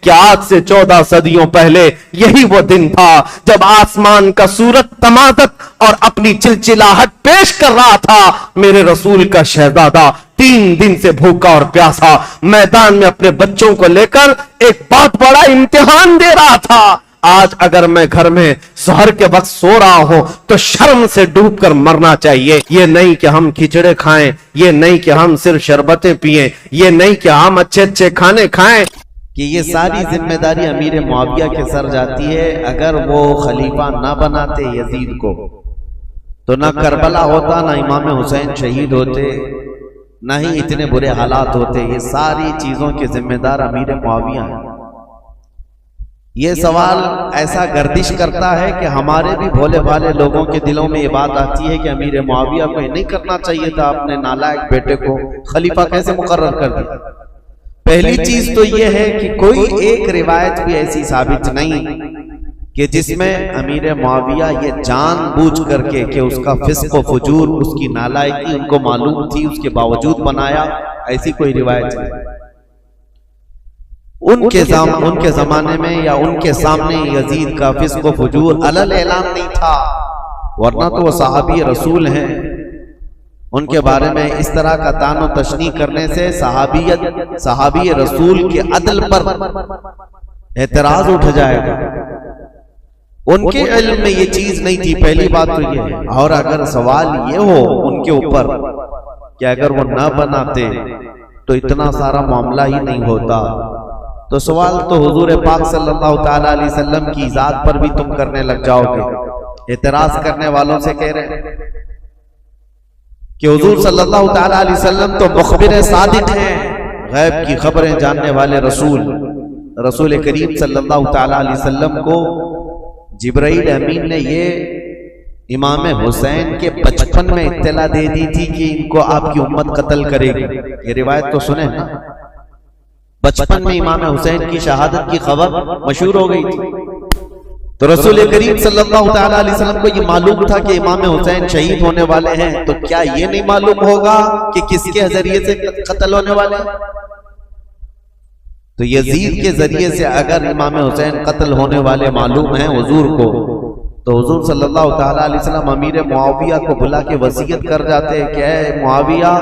کہ آج سے 14 صدیوں پہلے یہی وہ دن تھا جب آسمان کا سورج تمادت اور اپنی چلچلاہٹ پیش کر رہا تھا۔ میرے رسول کا شہزادہ 3 دن سے بھوکا اور پیاسا میدان میں اپنے بچوں کو لے کر ایک بہت بڑا امتحان دے رہا تھا۔ آج اگر میں گھر میں سحر کے وقت سو رہا ہوں تو شرم سے ڈوب کر مرنا چاہیے۔ یہ نہیں کہ ہم کھچڑے کھائیں، یہ نہیں کہ ہم صرف شربتیں پئیں، یہ نہیں کہ ہم اچھے اچھے کھانے کھائیں، کہ یہ ساری ذمہ داری امیر معاویہ کے سر جاتی ہے۔ اگر وہ خلیفہ نہ بناتے یزید کو تو نہ کربلا ہوتا، نہ امام حسین شہید ہوتے، نہ ہی اتنے برے حالات ہوتے۔ یہ ساری چیزوں کے ذمہ دار امیر معاویہ ہیں۔ یہ سوال ایسا گردش کرتا ہے کہ ہمارے بھی بھولے بھالے لوگوں کے دلوں میں یہ بات آتی ہے کہ امیر معاویہ کو نہیں کرنا چاہیے تھا، اپنے نالائق بیٹے کو خلیفہ کیسے مقرر کر دیا۔ پہلی چیز تو یہ ہے کہ کوئی ایک روایت بھی ایسی ثابت نہیں کہ جس میں امیر معاویہ یہ جان بوجھ کر کے کہ اس کا فسق و فجور، اس کی نالائقی ان کو معلوم تھی، اس کے باوجود بنایا، ایسی کوئی روایت نہیں۔ ان کے زمانے میں یا ان کے سامنے یزید کا فسق و فجور علل اعلان نہیں تھا، ورنہ تو وہ صحابی رسول ہیں۔ ان کے بارے میں اس طرح کا طعن و تشنیع کرنے سے صحابی رسول کے عدل پر اعتراض اٹھ جائے گا۔ ان کے علم میں یہ چیز نہیں تھی، پہلی بات تو یہ ہے۔ اور اگر سوال یہ ہو ان کے اوپر کہ اگر وہ نہ بناتے تو اتنا سارا معاملہ ہی نہیں ہوتا، تو سوال تو حضور پاک صلی اللہ تعالی علیہ وسلم کی ذات پر بھی تم کرنے لگ جاؤ گے۔ اعتراض کرنے والوں سے کہہ رہے ہیں کہ حضور صلی اللہ تعالی علیہ وسلم تو مخبر صادق ہیں، غیب کی خبریں جاننے والے رسول کریم صلی اللہ تعالی علیہ وسلم کو جبرائیل امین نے یہ امام حسین کے بچپن میں اطلاع دے دی تھی کہ ان کو آپ کی امت قتل کرے گی۔ یہ روایت تو سنیں نا، بچپن میں امام حسین کی شہادت کی خبر مشہور ہو گئی تھی، تو رسول کریم صلی اللہ تعالی علیہ وسلم کو یہ معلوم تھا کہ امام حسین شہید ہونے والے ہیں، تو کیا یہ نہیں معلوم ہوگا کہ کس کے ذریعے سے قتل ہونے والے ہیں؟ تو یزید کے ذریعے سے اگر امام حسین قتل ہونے والے معلوم ہیں حضور کو، تو حضور صلی اللہ تعالی علیہ وسلم امیر معاویہ کو بلا کے وصیت کر جاتے کہ اے معاویہ،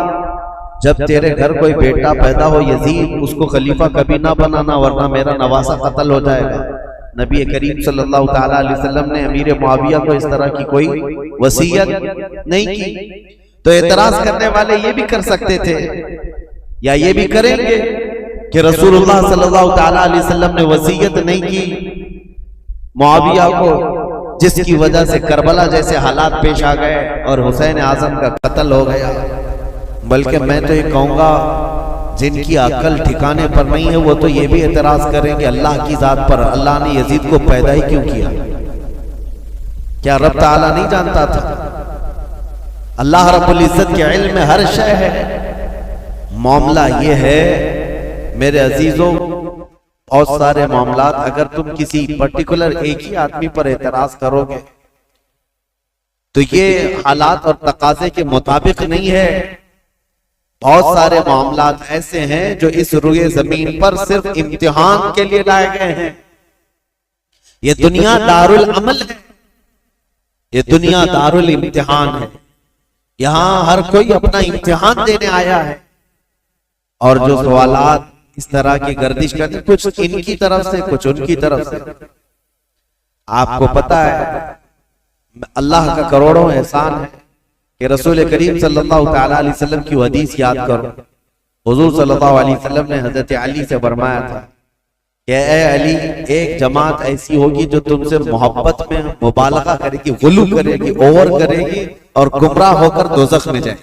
جب تیرے گھر کوئی بیٹا پیدا ہو یزید، اس کو خلیفہ کبھی نہ بنانا ورنہ میرا نواسہ قتل ہو جائے گا۔ نبی کریم صلی اللہ تعالی علیہ وسلم نے امیر معاویہ کو اس طرح کی کوئی وصیت نہیں کی۔ تو اعتراض کرنے والے یہ بھی کر سکتے تھے یا یہ بھی کریں گے کہ رسول اللہ صلی اللہ تعالی علیہ وسلم نے وصیت نہیں کی معاویہ کو، جس کی وجہ سے کربلا جیسے حالات پیش آ گئے اور حسین اعظم کا قتل ہو گیا۔ بلکہ میں تو یہ کہوں گا جن کی عقل ٹھکانے پر نہیں ہے وہ تو یہ بھی اعتراض کریں کہ اللہ کی ذات پر اللہ نے یزید کو پیدا ہی کیوں کیا؟ کیا رب تعالیٰ نہیں جانتا تھا؟ اللہ رب العزت کے علم میں ہر شے ہے۔ معاملہ یہ ہے میرے عزیزوں، بہت سارے معاملات اگر تم کسی پرٹیکولر ایک ہی آدمی پر اعتراض کرو گے تو یہ حالات اور تقاضے کے مطابق نہیں ہے۔ بہت سارے معاملات ایسے ہیں جو اس روئے زمین پر صرف امتحان کے لیے لائے گئے ہیں۔ یہ دنیا دارالعمل ہے، یہ دنیا دارالامتحان ہے۔ یہاں ہر کوئی اپنا امتحان دینے آیا ہے، اور جو سوالات اس طرح کی گردش کرتے کچھ ان کی طرف سے کچھ ان کی طرف سے، آپ کو پتا ہے اللہ کا کروڑوں احسان ہے کہ رسول کریم صلی اللہ تعالی علیہ وسلم کی حدیث یاد کرو۔ حضور صلی اللہ علیہ وسلم نے حضرت علی سے فرمایا تھا کہ اے علی، ایک جماعت ایسی ہوگی جو تم سے محبت میں مبالغہ کرے گی، غلو کرے گی، اوور کرے گی اور گمراہ ہو کر دوزخ میں جائے،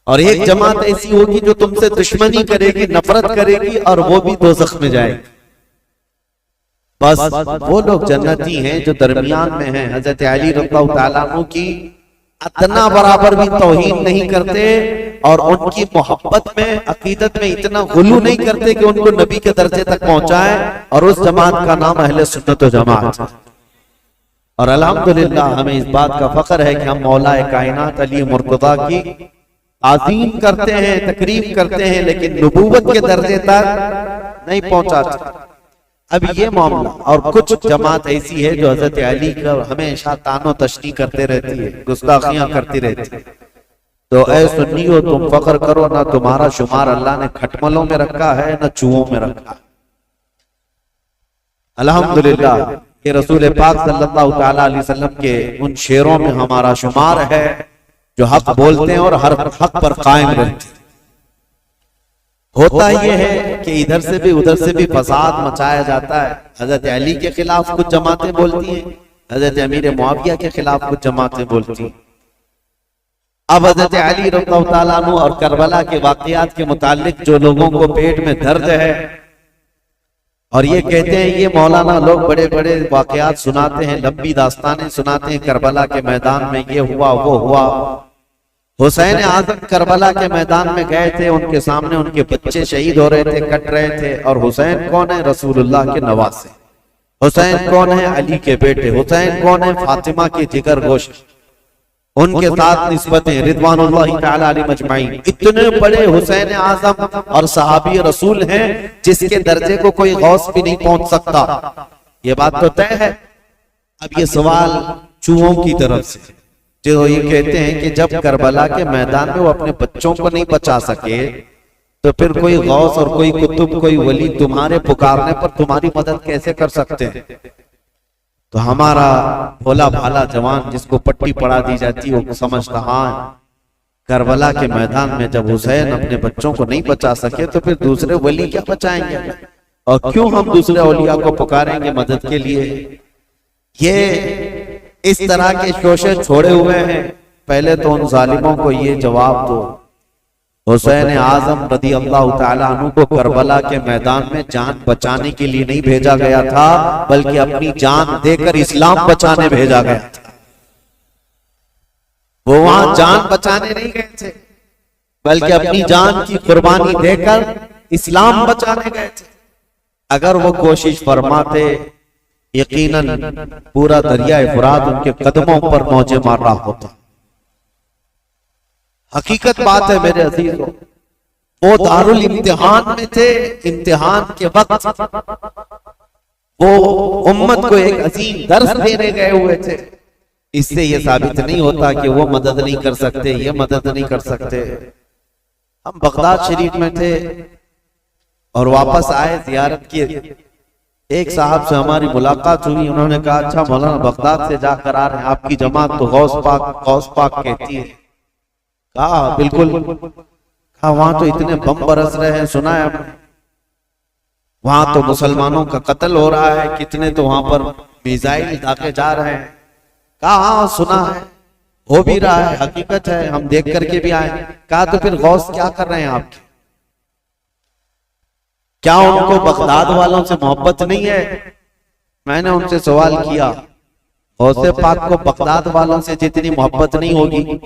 اور ایک جماعت ایسی ہوگی جو تم سے دشمنی کرے گی، نفرت کرے گی اور وہ بھی دوزخ میں جائے گی۔ بس وہ لوگ جنتی ہیں جو درمیان میں ہیں۔ حضرت علی رضی اللہ تعالیٰ عنہ کی اتنا برابر بھی توہین نہیں کرتے اور ان کی محبت میں عقیدت میں اتنا غلو نہیں کرتے کہ ان کو نبی کے درجے تک پہنچائے، اور اس جماعت کا نام اہل سنت و جماعت۔ اور الحمدللہ ہمیں اس بات کا فخر ہے کہ ہم مولا کائنات علی مرتضیٰ کی تعظیم کرتے ہیں، تکریم کرتے ہیں، لیکن نبوت کے درجے تک نہیں پہنچاتے۔ اب یہ معاملہ، اور کچھ جماعت ایسی ہے جو حضرت علی کا ہمیشہ تان و تشنیع کرتے رہتی ہے، گستاخیاں کرتی رہتی ہے۔ تو اے سنیو، تم فخر کرو، نہ تمہارا شمار اللہ نے کھٹملوں میں رکھا ہے نہ چوہوں میں رکھا ہے۔ الحمدللہ یہ رسول پاک صلی اللہ تعالی علیہ وسلم کے ان شیروں میں ہمارا شمار ہے جو حق بولتے ہیں اور ہر حق پر قائم رہتے ہیں۔ ہوتا یہ ہے کہ ادھر سے بھی ادھر سے بھی فساد مچایا جاتا ہے۔ حضرت علی کے خلاف کچھ جماعتیں بولتی ہیں، حضرت امیر معاویہ کے خلاف کچھ جماعتیں بولتی ہیں۔ اب حضرت علی رضی اللہ تعالیٰ عنہ اور کربلا کے واقعات کے متعلق جو لوگوں کو پیٹ میں درد ہے اور یہ کہتے ہیں، یہ مولانا لوگ بڑے بڑے واقعات سناتے ہیں، لمبی داستانیں سناتے ہیں، کربلا کے میدان میں یہ ہوا وہ ہوا۔ حسین اعظم کربلا کے میدان میں گئے تھے، ان کے سامنے ان کے بچے شہید ہو رہے تھے، کٹ رہے تھے، اور حسین کون ہے؟ رسول اللہ کے نواسے۔ حسین کون ہے؟ علی کے بیٹے۔ حسین کون ہے؟ فاطمہ کے جگر گوشت۔ ان کے ساتھ نسبتیں رضوان اللہ تعالی علیہ مجمعین۔ اتنے بڑے حسین اعظم اور صحابی رسول ہیں جس کے درجے کو کوئی غوث بھی نہیں پہنچ سکتا۔ یہ بات تو طے ہے۔ اب یہ سوال چوہوں کی طرف سے، جو یہ کہتے ہیں کہ جب کربلا کے میدان میں وہ اپنے بچوں کو نہیں بچا سکے تو پھر کوئی غوث اور کوئی قطب، کوئی ولی تمہارے پکارنے پر تمہاری مدد کیسے کر سکتے ہیں؟ تو ہمارا بھولا بھالا جوان جس کو پٹی پڑا دی جاتی وہ سمجھتا، ہاں کربلا کے میدان میں جب حسین اپنے بچوں کو نہیں بچا سکے تو پھر دوسرے ولی کیا بچائیں گے، اور کیوں ہم دوسرے اولیاء کو پکاریں گے مدد کے لیے؟ یہ اس طرح کے شوشے چھوڑے ہوئے ہیں۔ پہلے تو ان ظالموں کو یہ جواب دو، حسین اعظم رضی اللہ تعالیٰ عنہ کو کربلا کے میدان میں جان بچانے کے لیے نہیں بھیجا گیا تھا، بلکہ اپنی جان دے کر اسلام بچانے بھیجا گیا تھا۔ وہ وہاں جان بچانے نہیں گئے تھے، بلکہ اپنی جان کی قربانی دے کر اسلام بچانے گئے تھے۔ اگر وہ کوشش فرماتے، یقیناً پورا دریائے فرات ان کے قدموں پر موجیں مار رہا ہوتا۔ حقیقت بات ہے میرے عزیزوں، وہ دارالامتحان میں تھے، امتحان کے وقت وہ امت کو ایک عظیم درس دینے گئے ہوئے تھے۔ اس سے یہ ثابت نہیں ہوتا کہ وہ مدد نہیں کر سکتے، یہ مدد نہیں کر سکتے۔ ہم بغداد شریف میں تھے اور واپس آئے زیارت کی، ایک صاحب سے ہماری ملاقات ہوئی، انہوں نے کہا اچھا مولانا بغداد سے جا کر آ رہے ہیں، آپ کی جماعت تو غوث پاک کہتی ہے۔ کہا بالکل، کہا وہاں تو اتنے بم برس رہے ہیں، سنا ہے آپ نے؟ وہاں تو مسلمانوں کا قتل ہو رہا ہے، کتنے تو وہاں پر میزائل داغے جا رہے ہیں۔ کہا ہاں سنا ہے، ہو بھی رہا ہے، حقیقت ہے، ہم دیکھ کر کے بھی آئے۔ کہا تو پھر غوث کیا کر رہے ہیں آپ کے؟ کیا ان کو بغداد والوں سے محبت نہیں ہے؟ میں نے ان سے سوال کیا، غوث پاک کو بغداد والوں سے جتنی محبت نہیں ہوگی،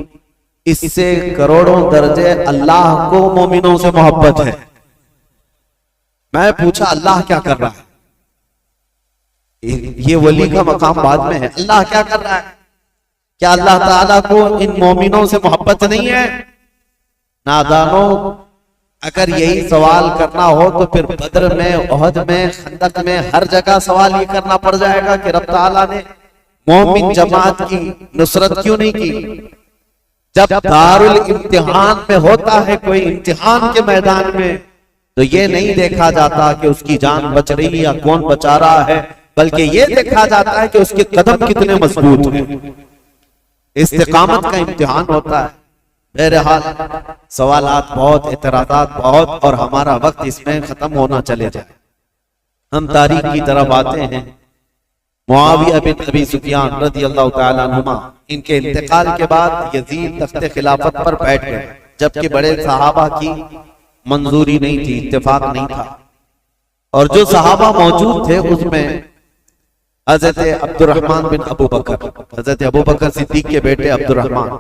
اس سے کروڑوں درجے اللہ کو مومنوں سے محبت ہے۔ میں پوچھا اللہ کیا کر رہا ہے؟ یہ ولی کا مقام بعد میں ہے، اللہ کیا کر رہا ہے؟ کیا اللہ تعالیٰ کو ان مومنوں سے محبت نہیں ہے؟ نادانوں، اگر یہی سوال کرنا ہو تو پھر بدر میں، احد میں، خندق میں، ہر جگہ سوال یہ کرنا پڑ جائے گا کہ رب تعالیٰ نے مومن جماعت کی نصرت کیوں نہیں کی؟ جب دارالامتحان میں ہوتا ہے کوئی امتحان کے میدان میں، تو یہ نہیں دیکھا جاتا کہ اس کی جان بچ رہی یا کون بچا رہا ہے، بلکہ یہ دیکھا جاتا ہے کہ اس کے قدم کتنے مضبوط ہیں۔ استقامت کا امتحان ہوتا ہے۔ بہرحال سوالات بہت، اعتراضات بہت، اور ہمارا وقت اس میں ختم ہونا چلے جائے۔ ہم تاریخ کی طرف آتے ہیں۔ معاویہ بن ابی سفیان رضی اللہ تعالیٰ عنہما، ان کے انتقال کے بعد یزید تخت خلافت پر بیٹھ گئے، جبکہ بڑے صحابہ کی منظوری نہیں تھی، اتفاق نہیں تھا، اور جو صحابہ موجود تھے اس میں حضرت عبد الرحمن بن ابو بکر، حضرت ابو بکر صدیق کے بیٹے عبد الرحمن،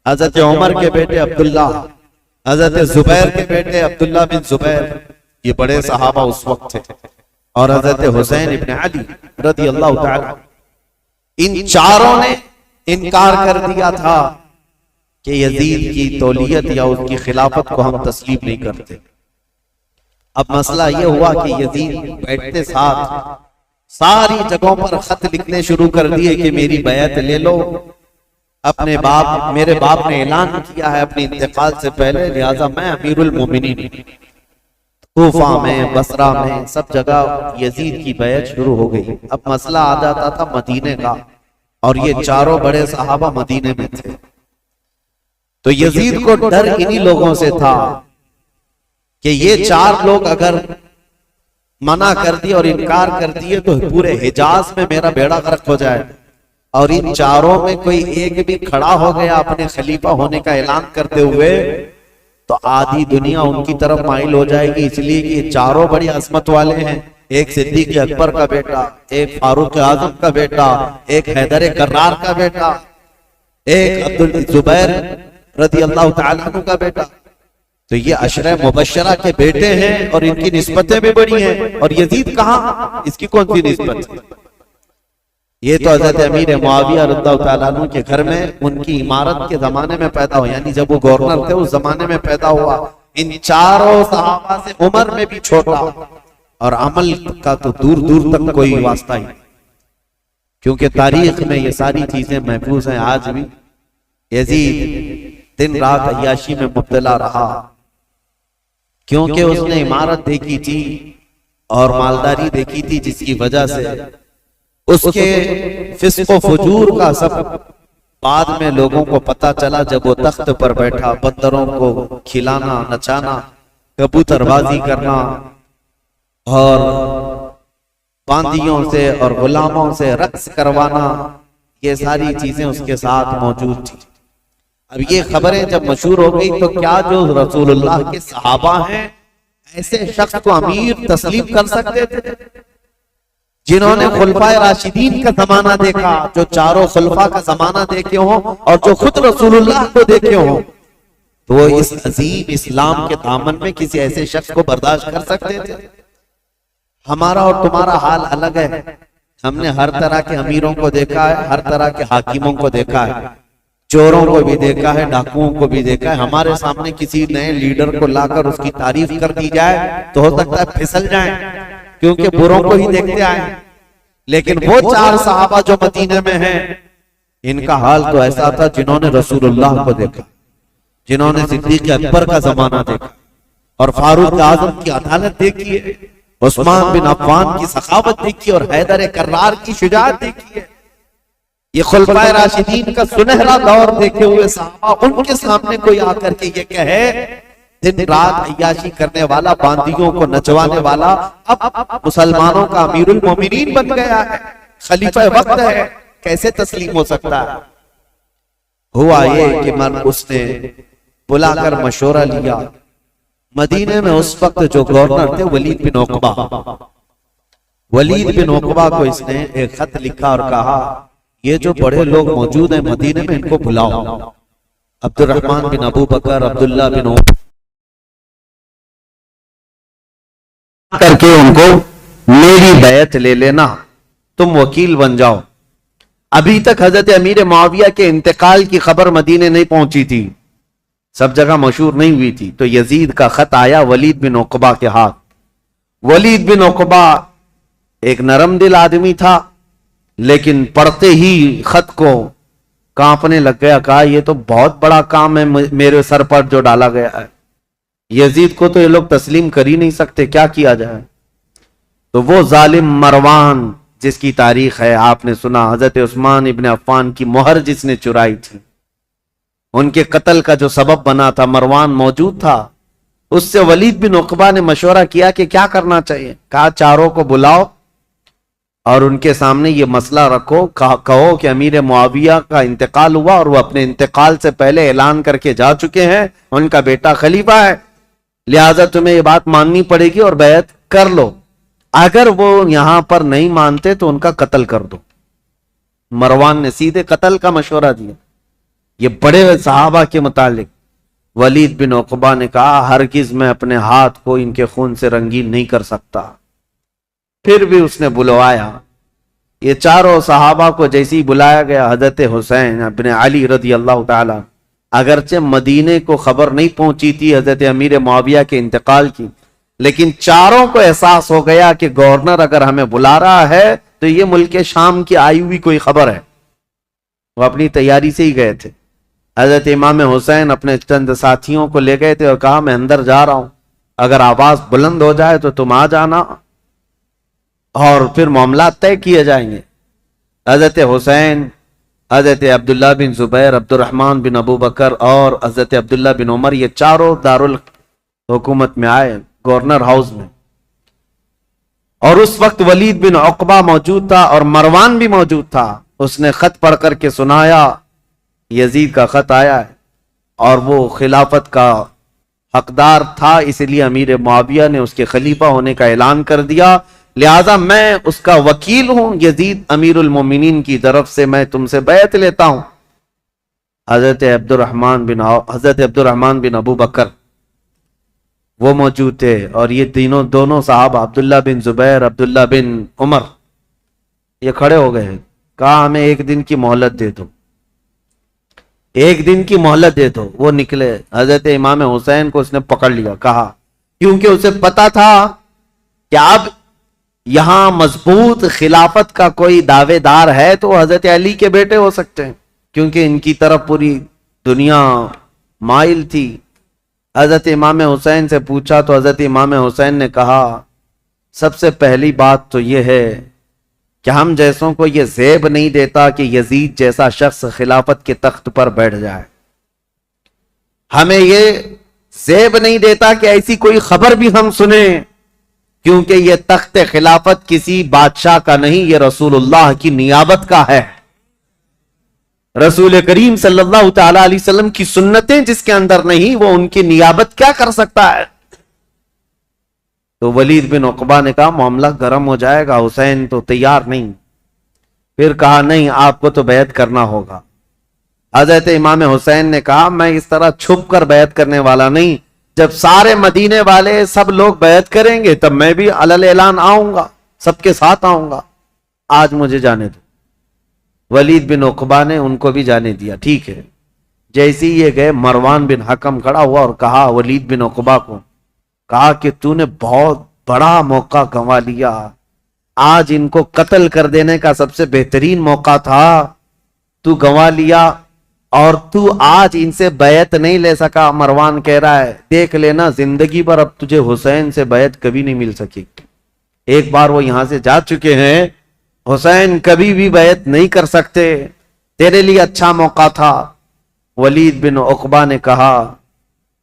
حضرت عمر کے بیٹے عبداللہ، حضرت زبیر کے بیٹے عبداللہ بن زبیر، یہ بڑے صحابہ اس وقت تھے، اور حضرت حسین ابن علی رضی اللہ تعالی، ان چاروں نے انکار کر دیا تھا کہ یزید کی تولیت یا اس کی خلافت کو ہم تسلیم نہیں کرتے۔ اب مسئلہ یہ ہوا کہ یزید بیٹھتے ساتھ ساری جگہوں پر خط لکھنے شروع کر دیے کہ میری بیعت لے لو، اپنے باپ، میرے باپ نے اعلان کیا ہے اپنے انتقال سے پہلے، لہذا میں امیر المومنین۔ کوفہ میں، بصرہ میں، سب جگہ یزید کی بیعت شروع ہو گئی۔ اب مسئلہ آ جاتا تھا مدینے کا، اور یہ چاروں بڑے صحابہ مدینے میں تھے، تو یزید کو ڈر انہی لوگوں سے تھا کہ یہ چار لوگ اگر منع کر دی اور انکار کر دیے تو پورے حجاز میں میرا بیڑا غرق ہو جائے، اور ان چاروں میں کوئی ایک بھی کھڑا ہو گیا اپنے خلیفہ ہونے کا اعلان کرتے ہوئے تو آدھی دنیا ان کی طرف مائل ہو جائے گی، اس لیے کہ یہ چاروں بڑی عظمت والے ہیں، ایک صدیق اکبر کا بیٹا، ایک فاروق اعظم کا بیٹا، ایک حیدر کرار کا بیٹا، ایک عبدالزبیر رضی اللہ تعالیٰ عنہ کا بیٹا، تو یہ عشرہ مبشرہ کے بیٹے ہیں اور ان کی نسبتیں بھی بڑی ہیں، اور یزید کہاں، اس کی کون سی نسبت ہے؟ یہ تو حضرت امیر معاویہ رضی اللہ تعالیٰ عنہ کے گھر میں ان کی امارت کے زمانے میں پیدا ہوا، یعنی جب وہ گورنر تھے اس زمانے میں پیدا ہوا۔ ان چاروں صحابہ سے عمر میں بھی چھوٹا، اور عمل کا تو دور دور تک کوئی واسطہ ہی، کیونکہ تاریخ میں یہ ساری چیزیں محفوظ ہیں آج بھی۔ یزید دن رات عیاشی میں مبتلا رہا، کیونکہ اس نے عمارت دیکھی تھی اور مالداری دیکھی تھی، جس کی وجہ سے اس کے فسق و فجور کا سب بعد میں لوگوں کو پتا چلا جب وہ تخت پر بیٹھا، بندروں کو کھلانا، نچانا، کبوتر بازی کرنا اور باندیوں سے اور غلاموں سے رقص کروانا، یہ ساری چیزیں اس کے ساتھ موجود تھی۔ اب یہ خبریں جب مشہور ہو گئی تو کیا جو رسول اللہ کے صحابہ ہیں ایسے شخص کو امیر تسلیم کر سکتے تھے، جنہوں نے خلفائے راشدین کا زمانہ دیکھا، جو چاروں خلفاء کا زمانہ دیکھے ہوں اور جو خود رسول اللہ کو دیکھے ہوں، تو وہ اس عظیم اسلام کے دامن میں کسی ایسے شخص کو برداشت کر سکتے تھے؟ ہمارا اور تمہارا حال الگ ہے، ہم نے ہر طرح کے امیروں کو دیکھا ہے، ہر طرح کے حاکموں کو دیکھا ہے، چوروں کو بھی دیکھا ہے، ڈاکوؤں کو بھی دیکھا ہے۔ ہمارے سامنے کسی نئے لیڈر کو لا کر اس کی تعریف کر دی جائے تو ہو سکتا ہے پھسل جائیں، کیونکہ بروں کو ہی دیکھتے آئے۔ لیکن وہ چار صحابہ جو مدینے میں ہیں، ان کا حال تو ایسا تھا جنہوں نے رسول اللہ کو دیکھا، جنہوں نے صدیق اکبر کا زمانہ دیکھا اور فاروق اعظم کی عدالت دیکھی ہے، عثمان بن عفان کی سخاوت دیکھی اور حیدر کرار کی شجاعت دیکھی ہے۔ یہ خلفائے راشدین کا سنہرا دور دیکھے ہوئے صحابہ، ان کے سامنے کوئی آ کر کے یہ کہے، دن رات عیاشی کرنے والا، باندیوں کو نچوانے والا، اب مسلمانوں کا امیر المومنین بن گیا ہے، خلیفہ وقت ہے، کیسے تسلیم ہو سکتا ہے؟ ہوا یہ کہ اس نے بلا کر مشورہ لیا۔ مدینے میں اس وقت جو گورنر تھے ولید بن عقبہ، ولید بن عقبہ کو اس نے ایک خط لکھا اور کہا یہ جو بڑے لوگ موجود ہیں مدینے میں، ان کو بلاؤ، عبد الرحمن بن ابو بکر، عبداللہ بن عمر، کر کے ان کو میری بیعت لے لینا، تم وکیل بن جاؤ۔ ابھی تک حضرت امیر معاویہ کے انتقال کی خبر مدینے نہیں پہنچی تھی، سب جگہ مشہور نہیں ہوئی تھی، تو یزید کا خط آیا ولید بن عقبہ کے ہاتھ۔ ولید بن عقبہ ایک نرم دل آدمی تھا، لیکن پڑھتے ہی خط کو کانپنے لگ گیا، کہا یہ تو بہت بڑا کام ہے میرے سر پر جو ڈالا گیا ہے، یزید کو تو یہ لوگ تسلیم کر ہی نہیں سکتے، کیا کیا جائے؟ تو وہ ظالم مروان جس کی تاریخ ہے آپ نے سنا، حضرت عثمان ابن عفان کی مہر جس نے چرائی تھی، ان کے قتل کا جو سبب بنا تھا، مروان موجود تھا۔ اس سے ولید بن عقبہ نے مشورہ کیا کہ کیا کرنا چاہیے، کہا چاروں کو بلاؤ اور ان کے سامنے یہ مسئلہ رکھو، کہو کہ امیر معاویہ کا انتقال ہوا اور وہ اپنے انتقال سے پہلے اعلان کر کے جا چکے ہیں، ان کا بیٹا خلیفہ ہے، لہذا تمہیں یہ بات ماننی پڑے گی اور بیعت کر لو، اگر وہ یہاں پر نہیں مانتے تو ان کا قتل کر دو۔ مروان نے سیدھے قتل کا مشورہ دیا۔ یہ بڑے صحابہ کے متعلق ولید بن عقبہ نے کہا ہرگز میں اپنے ہاتھ کو ان کے خون سے رنگین نہیں کر سکتا۔ پھر بھی اس نے بلوایا، یہ چاروں صحابہ کو جیسے ہی بلایا گیا، حضرت حسین ابن علی رضی اللہ تعالی اگرچہ مدینے کو خبر نہیں پہنچی تھی حضرت امیر معاویہ کے انتقال کی، لیکن چاروں کو احساس ہو گیا کہ گورنر اگر ہمیں بلا رہا ہے تو یہ ملک شام کی آئی ہوئی کوئی خبر ہے۔ وہ اپنی تیاری سے ہی گئے تھے۔ حضرت امام حسین اپنے چند ساتھیوں کو لے گئے تھے اور کہا میں اندر جا رہا ہوں، اگر آواز بلند ہو جائے تو تم آ جانا اور پھر معاملات طے کیے جائیں گے۔ حضرت حسین، حضرت عبداللہ بن زبیر، عبد الرحمن بن ابو بکر اور حضرت عبداللہ بن عمر، یہ چاروں دارالحکومت میں آئے، گورنر ہاؤس میں، اور اس وقت ولید بن عقبہ موجود تھا اور مروان بھی موجود تھا۔ اس نے خط پڑھ کر کے سنایا یزید کا خط آیا ہے اور وہ خلافت کا حقدار تھا، اس لیے امیر معاویہ نے اس کے خلیفہ ہونے کا اعلان کر دیا، لہذا میں اس کا وکیل ہوں، یزید امیر المومنین کی طرف سے میں تم سے بیعت لیتا ہوں۔ حضرت عبد الرحمن بن ابو بکر وہ موجود تھے، اور یہ دونوں صحابہ عبداللہ بن زبیر، عبداللہ بن عمر، یہ کھڑے ہو گئے، کہا ہمیں ایک دن کی مہلت دے دو، ایک دن کی مہلت دے دو۔ وہ نکلے، حضرت امام حسین کو اس نے پکڑ لیا، کہا کیونکہ اسے پتا تھا کہ اب یہاں مضبوط خلافت کا کوئی دعوے دار ہے تو حضرت علی کے بیٹے ہو سکتے ہیں، کیونکہ ان کی طرف پوری دنیا مائل تھی۔ حضرت امام حسین سے پوچھا تو حضرت امام حسین نے کہا سب سے پہلی بات تو یہ ہے کہ ہم جیسوں کو یہ زیب نہیں دیتا کہ یزید جیسا شخص خلافت کے تخت پر بیٹھ جائے، ہمیں یہ زیب نہیں دیتا کہ ایسی کوئی خبر بھی ہم سنیں، کیونکہ یہ تخت خلافت کسی بادشاہ کا نہیں، یہ رسول اللہ کی نیابت کا ہے۔ رسول کریم صلی اللہ تعالی علیہ وسلم کی سنتیں جس کے اندر نہیں، وہ ان کی نیابت کیا کر سکتا ہے؟ تو ولید بن عقبہ نے کہا معاملہ گرم ہو جائے گا، حسین تو تیار نہیں۔ پھر کہا نہیں، آپ کو تو بیعت کرنا ہوگا۔ حضرت امام حسین نے کہا میں اس طرح چھپ کر بیعت کرنے والا نہیں، جب سارے مدینے والے سب لوگ بیعت کریں گے تب میں بھی علل اعلان آؤں گا، سب کے ساتھ آؤں گا، آج مجھے جانے دو۔ ولید بن عقبہ نے ان کو بھی جانے دیا، ٹھیک ہے۔ جیسے ہی یہ گئے، مروان بن حکم کھڑا ہوا اور کہا ولید بن عقبہ کو، کہا کہ تو نے بہت بڑا موقع گنوا لیا، آج ان کو قتل کر دینے کا سب سے بہترین موقع تھا، تو گنوا لیا، اور تو آج ان سے بیعت نہیں لے سکا۔ مروان کہہ رہا ہے دیکھ لینا زندگی پر اب تجھے حسین سے بیعت کبھی نہیں مل سکی، ایک بار وہ یہاں سے جا چکے ہیں، حسین کبھی بھی بیعت نہیں کر سکتے، تیرے لیے اچھا موقع تھا۔ ولید بن عقبہ نے کہا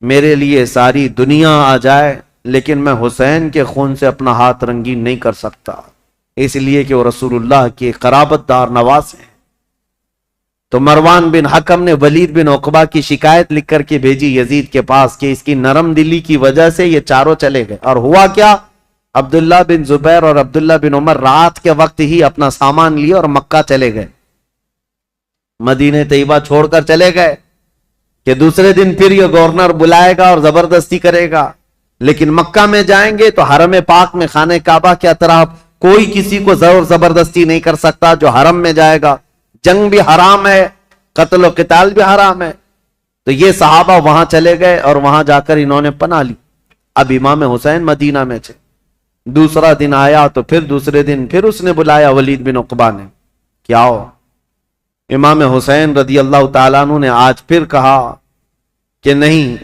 میرے لیے ساری دنیا آ جائے لیکن میں حسین کے خون سے اپنا ہاتھ رنگین نہیں کر سکتا، اس لیے کہ وہ رسول اللہ کے قرابت دار نواز ہیں۔ تو مروان بن حکم نے ولید بن عقبہ کی شکایت لکھ کر کے بھیجی یزید کے پاس کہ اس کی نرم دلی کی وجہ سے یہ چاروں چلے گئے۔ اور ہوا کیا، عبداللہ بن زبیر اور عبداللہ بن عمر رات کے وقت ہی اپنا سامان لیے اور مکہ چلے گئے، مدینہ طیبہ چھوڑ کر چلے گئے کہ دوسرے دن پھر یہ گورنر بلائے گا اور زبردستی کرے گا، لیکن مکہ میں جائیں گے تو حرم پاک میں خانہ کعبہ کے اطراف کوئی کسی کو زور زبردستی نہیں کر سکتا جو حرم میں جائے گا، جنگ بھی حرام ہے، قتل و قتال بھی حرام ہے۔ تو یہ صحابہ وہاں چلے گئے اور وہاں جا کر انہوں نے پناہ لی۔ اب امام حسین مدینہ میں تھے، دوسرا دن آیا تو پھر دوسرے دن پھر اس نے بلایا ولید بن عقبہ نے، کیا ہو؟ امام حسین رضی اللہ تعالیٰ عنہ نے آج پھر کہا کہ نہیں،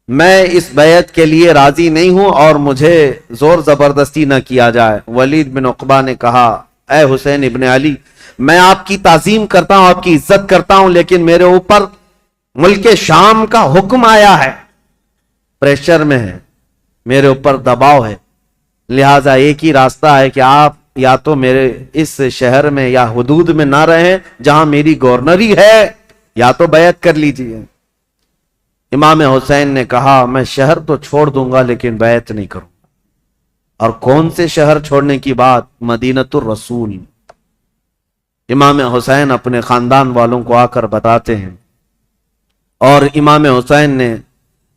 میں اس بیعت کے لیے راضی نہیں ہوں اور مجھے زور زبردستی نہ کیا جائے۔ ولید بن عقبہ نے کہا اے حسین ابن علی، میں آپ کی تعظیم کرتا ہوں، آپ کی عزت کرتا ہوں، لیکن میرے اوپر ملک شام کا حکم آیا ہے، پریشر میں ہے، میرے اوپر دباؤ ہے، لہٰذا ایک ہی راستہ ہے کہ آپ یا تو میرے اس شہر میں یا حدود میں نہ رہیں جہاں میری گورنری ہے، یا تو بیعت کر لیجیے۔ امام حسین نے کہا میں شہر تو چھوڑ دوں گا لیکن بیعت نہیں کروں گا۔ اور کون سے شہر چھوڑنے کی بات؟ مدینۃ الرسول۔ امام حسین اپنے خاندان والوں کو آ کر بتاتے ہیں، اور امام حسین نے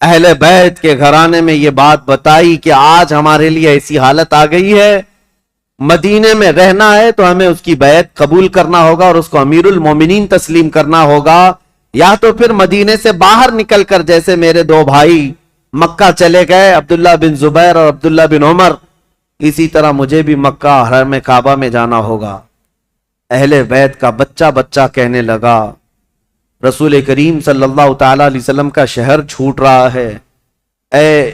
اہل بیت کے گھرانے میں یہ بات بتائی کہ آج ہمارے لیے ایسی حالت آ گئی ہے، مدینے میں رہنا ہے تو ہمیں اس کی بیعت قبول کرنا ہوگا اور اس کو امیر المومنین تسلیم کرنا ہوگا، یا تو پھر مدینے سے باہر نکل کر جیسے میرے دو بھائی مکہ چلے گئے، عبداللہ بن زبیر اور عبداللہ بن عمر، اسی طرح مجھے بھی مکہ حرم کعبہ میں جانا ہوگا۔ اہل بیت کا بچہ بچہ کہنے لگا رسول کریم صلی اللہ تعالی علیہ وسلم کا شہر چھوٹ رہا ہے، اے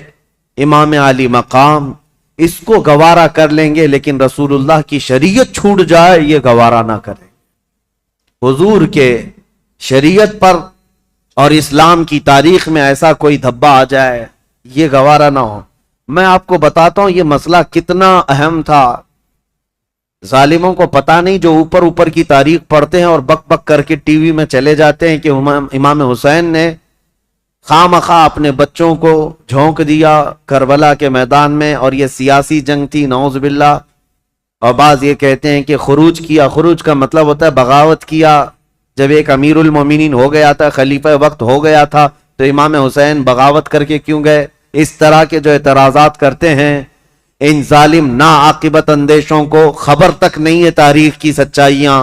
امام علی مقام، اس کو گوارا کر لیں گے لیکن رسول اللہ کی شریعت چھوٹ جائے یہ گوارا نہ کریں۔ حضور کے شریعت پر اور اسلام کی تاریخ میں ایسا کوئی دھبا آ جائے یہ گوارا نہ ہو۔ میں آپ کو بتاتا ہوں یہ مسئلہ کتنا اہم تھا، ظالموں کو پتہ نہیں، جو اوپر اوپر کی تاریخ پڑھتے ہیں اور بک بک کر کے ٹی وی میں چلے جاتے ہیں کہ امام حسین نے خواہ مخواہ اپنے بچوں کو جھونک دیا کربلا کے میدان میں، اور یہ سیاسی جنگ تھی نعوذ باللہ۔ اور بعض یہ کہتے ہیں کہ خروج کیا، خروج کا مطلب ہوتا ہے بغاوت کیا۔ جب ایک امیر المومنین ہو گیا تھا، خلیفہ وقت ہو گیا تھا، تو امام حسین بغاوت کر کے کیوں گئے؟ اس طرح کے جو اعتراضات کرتے ہیں ان ظالم ناعاقبت اندیشوں کو خبر تک نہیں ہے تاریخ کی سچائیاں،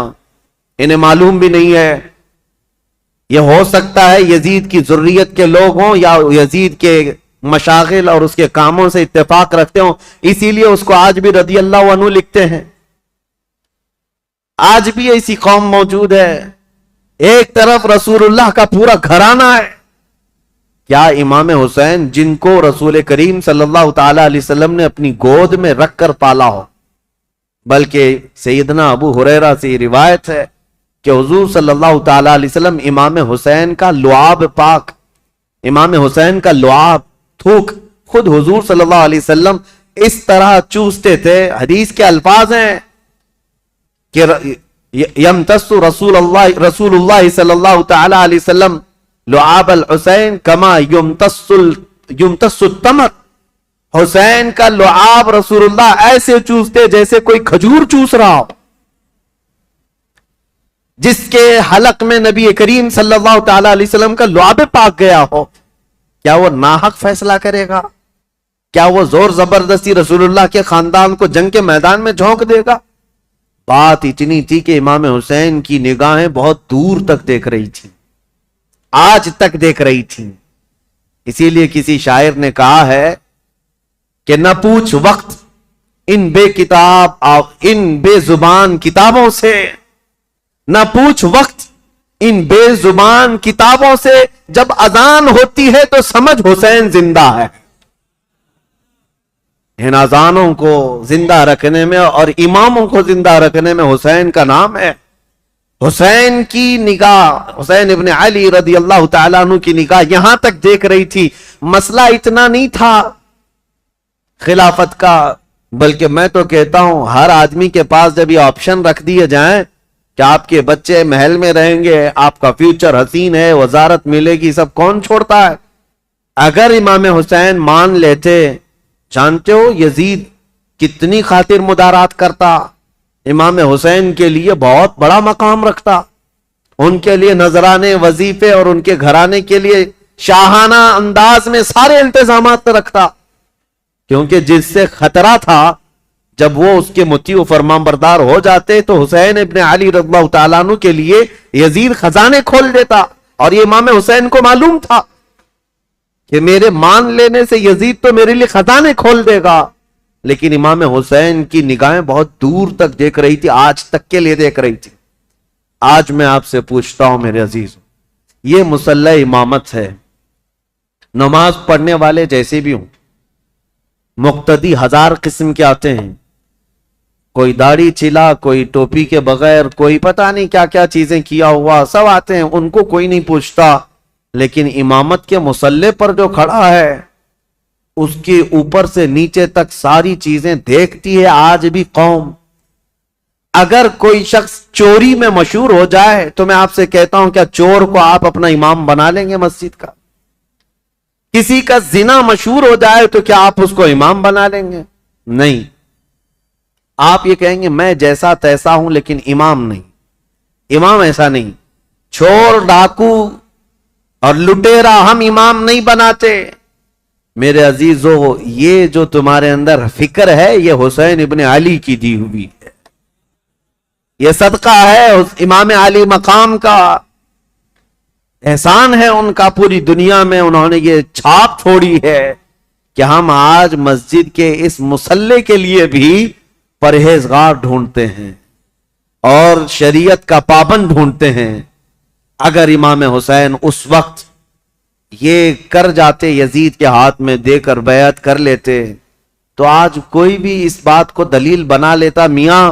انہیں معلوم بھی نہیں ہے۔ یہ ہو سکتا ہے یزید کی ذریت کے لوگ ہوں یا یزید کے مشاغل اور اس کے کاموں سے اتفاق رکھتے ہوں، اسی لیے اس کو آج بھی رضی اللہ عنہ لکھتے ہیں۔ آج بھی ایسی قوم موجود ہے، ایک طرف رسول اللہ کا پورا گھرانہ ہے۔ کیا امام حسین جن کو رسول کریم صلی اللہ تعالی علیہ وسلم نے اپنی گود میں رکھ کر پالا ہو، بلکہ سیدنا ابو ہریرہ سے یہ روایت ہے کہ حضور صلی اللہ تعالی علیہ وسلم امام حسین کا لعاب پاک، امام حسین کا لعاب تھوک خود حضور صلی اللہ علیہ وسلم اس طرح چوستے تھے۔ حدیث کے الفاظ ہیں کہ یمتص رسول اللہ صلی اللہ تعالی علیہ وسلم لعاب الحسین کما یمتص التمر، حسین کا لعاب رسول اللہ ایسے چوستے جیسے کوئی کھجور چوس رہا ہو۔ جس کے حلق میں نبی کریم صلی اللہ تعالی علیہ وسلم کا لعاب پاک گیا ہو، کیا وہ ناحق فیصلہ کرے گا؟ کیا وہ زور زبردستی رسول اللہ کے خاندان کو جنگ کے میدان میں جھونک دے گا؟ بات اتنی تھی کہ امام حسین کی نگاہیں بہت دور تک دیکھ رہی تھی، آج تک دیکھ رہی تھی۔ اسی لیے کسی شاعر نے کہا ہے کہ نہ پوچھ وقت ان بے زبان کتابوں سے، نہ پوچھ وقت ان بے زبان کتابوں سے، جب اذان ہوتی ہے تو سمجھ حسین زندہ ہے۔ ان اذانوں کو زندہ رکھنے میں اور اماموں کو زندہ رکھنے میں حسین کا نام ہے۔ حسین کی نگاہ، حسین ابن علی رضی اللہ تعالیٰ عنہ کی نگاہ یہاں تک دیکھ رہی تھی۔ مسئلہ اتنا نہیں تھا خلافت کا، بلکہ میں تو کہتا ہوں ہر آدمی کے پاس جب یہ آپشن رکھ دیے جائیں کہ آپ کے بچے محل میں رہیں گے، آپ کا فیوچر حسین ہے، وزارت ملے گی، سب کون چھوڑتا ہے؟ اگر امام حسین مان لیتے، جانتے ہو یزید کتنی خاطر مدارات کرتا، امام حسین کے لیے بہت بڑا مقام رکھتا، ان کے لیے نذرانے، وظیفے اور ان کے گھرانے کے لیے شاہانہ انداز میں سارے انتظامات رکھتا، کیونکہ جس سے خطرہ تھا جب وہ اس کے مطیع و فرمان بردار ہو جاتے تو حسین ابن علی رضی اللہ تعالیٰ عنہ کے لیے یزید خزانے کھول دیتا، اور یہ امام حسین کو معلوم تھا کہ میرے مان لینے سے یزید تو میرے لیے خزانے کھول دے گا۔ لیکن امام حسین کی نگاہیں بہت دور تک دیکھ رہی تھی، آج تک کے لیے دیکھ رہی تھی۔ آج میں آپ سے پوچھتا ہوں میرے عزیز، یہ مسلح امامت ہے، نماز پڑھنے والے جیسے بھی ہوں، مقتدی ہزار قسم کے آتے ہیں، کوئی داڑھی چھلا، کوئی ٹوپی کے بغیر، کوئی پتہ نہیں کیا کیا چیزیں کیا ہوا، سب آتے ہیں، ان کو کوئی نہیں پوچھتا۔ لیکن امامت کے مسلح پر جو کھڑا ہے اس کے اوپر سے نیچے تک ساری چیزیں دیکھتی ہے آج بھی قوم۔ اگر کوئی شخص چوری میں مشہور ہو جائے تو میں آپ سے کہتا ہوں کیا چور کو آپ اپنا امام بنا لیں گے مسجد کا؟ کسی کا زنا مشہور ہو جائے تو کیا آپ اس کو امام بنا لیں گے؟ نہیں، آپ یہ کہیں گے میں جیسا تیسا ہوں لیکن امام نہیں۔ امام ایسا نہیں، چور، ڈاکو اور لٹیرا ہم امام نہیں بناتے۔ میرے عزیزو، یہ جو تمہارے اندر فکر ہے یہ حسین ابن علی کی دی ہوئی ہے، یہ صدقہ ہے امام علی مقام کا۔ احسان ہے ان کا پوری دنیا میں، انہوں نے یہ چھاپ چھوڑی ہے کہ ہم آج مسجد کے اس مصلے کے لیے بھی پرہیزگار ڈھونڈتے ہیں اور شریعت کا پابند ڈھونڈتے ہیں۔ اگر امام حسین اس وقت یہ کر جاتے، یزید کے ہاتھ میں دے کر بیعت کر لیتے، تو آج کوئی بھی اس بات کو دلیل بنا لیتا، میاں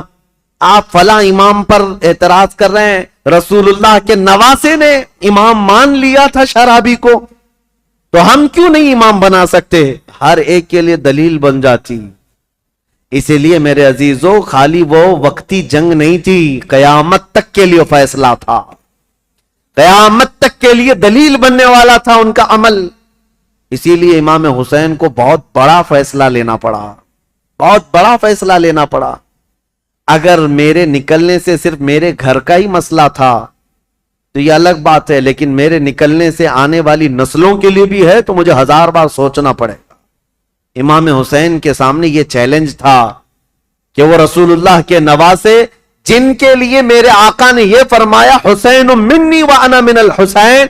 آپ فلاں امام پر اعتراض کر رہے ہیں، رسول اللہ کے نواسے نے امام مان لیا تھا شرابی کو، تو ہم کیوں نہیں امام بنا سکتے؟ ہر ایک کے لیے دلیل بن جاتی۔ اسی لیے میرے عزیزو، خالی وہ وقتی جنگ نہیں تھی، قیامت تک کے لیے فیصلہ تھا، قیامت تک کے لیے دلیل بننے والا تھا ان کا عمل۔ اسی لیے امام حسین کو بہت بڑا فیصلہ لینا پڑا، بہت بڑا فیصلہ لینا پڑا۔ اگر میرے نکلنے سے صرف میرے گھر کا ہی مسئلہ تھا تو یہ الگ بات ہے، لیکن میرے نکلنے سے آنے والی نسلوں کے لیے بھی ہے تو مجھے 1000 بار سوچنا پڑے گا۔ امام حسین کے سامنے یہ چیلنج تھا کہ وہ رسول اللہ کے نواسے، جن کے لیے میرے آقا نے یہ فرمایا حسین منی وانا من الحسین،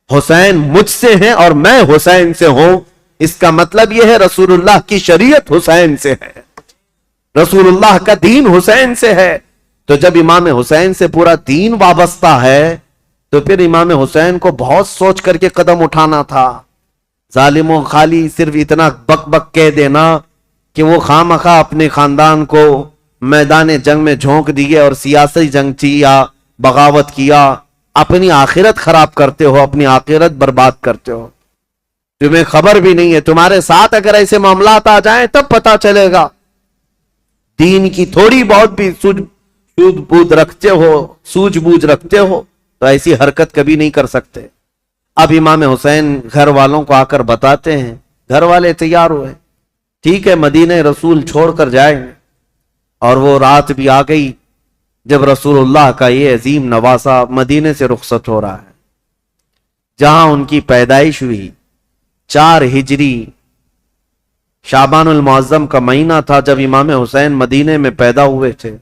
حسین مجھ سے ہیں اور میں حسین سے ہوں، اس کا مطلب یہ ہے رسول اللہ کی شریعت حسین سے ہے، رسول اللہ کا دین حسین سے ہے۔ تو جب امام حسین سے پورا دین وابستہ ہے تو پھر امام حسین کو بہت سوچ کر کے قدم اٹھانا تھا۔ ظالموں، خالی صرف اتنا بک بک کہہ دینا کہ وہ خواہ اپنے خاندان کو میدان جنگ میں جھونک دیے اور سیاسی جنگ تھی یا بغاوت کیا، اپنی آخرت خراب کرتے ہو، اپنی آخرت برباد کرتے ہو، تمہیں خبر بھی نہیں ہے۔ تمہارے ساتھ اگر ایسے معاملات آ جائیں تب پتا چلے گا، دین کی تھوڑی بہت بھی سوجھ بوجھ رکھتے ہو تو ایسی حرکت کبھی نہیں کر سکتے۔ اب امام حسین گھر والوں کو آ کر بتاتے ہیں، گھر والے تیار ہوئے، ٹھیک ہے مدینہ رسول چھوڑ کر جائیں گے۔ اور وہ رات بھی آ گئی جب رسول اللہ کا یہ عظیم نواسہ مدینے سے رخصت ہو رہا ہے، جہاں ان کی پیدائش ہوئی۔ 4 ہجری شعبان المعظم کا مہینہ تھا جب امام حسین مدینے میں پیدا ہوئے تھے۔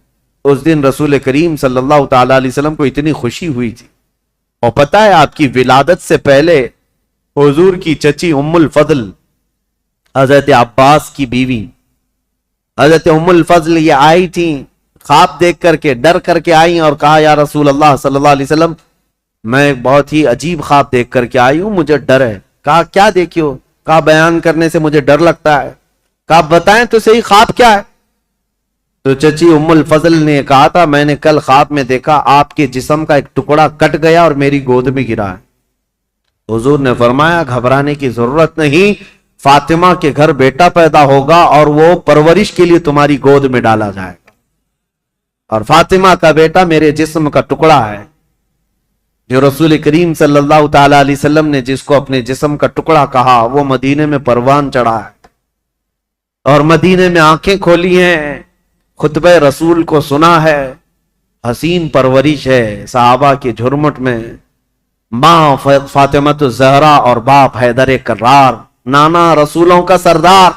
اس دن رسول کریم صلی اللہ تعالی علیہ وسلم کو اتنی خوشی ہوئی تھی، اور پتہ ہے آپ کی ولادت سے پہلے حضور کی چچی ام الفضل، حضرت عباس کی بیوی حضرت ام الفضل، یہ آئی تھی خواب دیکھ کر کے، ڈر کر کے آئی اور کہا یا رسول اللہ صلی اللہ علیہ وسلم میں بہت ہی عجیب خواب دیکھ کر کے آئی ہوں، مجھے ڈر ہے۔ کہا کیا دیکھی ہو؟ کہا بیان کرنے سے مجھے ڈر لگتا ہے۔ کہا بتائیں تو صحیح خواب کیا ہے؟ تو چچی ام الفضل نے کہا تھا میں نے کل خواب میں دیکھا آپ کے جسم کا ایک ٹکڑا کٹ گیا اور میری گود میں گرا ہے۔ حضور نے فرمایا گھبرانے کی ضرورت نہیں، فاطمہ کے گھر بیٹا پیدا ہوگا اور وہ پرورش کے لیے تمہاری گود میں ڈالا جائے گا، اور فاطمہ کا بیٹا میرے جسم کا ٹکڑا ہے۔ جو رسول کریم صلی اللہ تعالی علیہ وسلم نے جس کو اپنے جسم کا ٹکڑا کہا وہ مدینے میں پروان چڑھا ہے اور مدینے میں آنکھیں کھولی ہیں، خطبہ رسول کو سنا ہے، حسین پرورش ہے صحابہ کے جھرمٹ میں، ماں فاطمہ الزہرا اور باپ حیدر کرار، نانا رسولوں کا سردار۔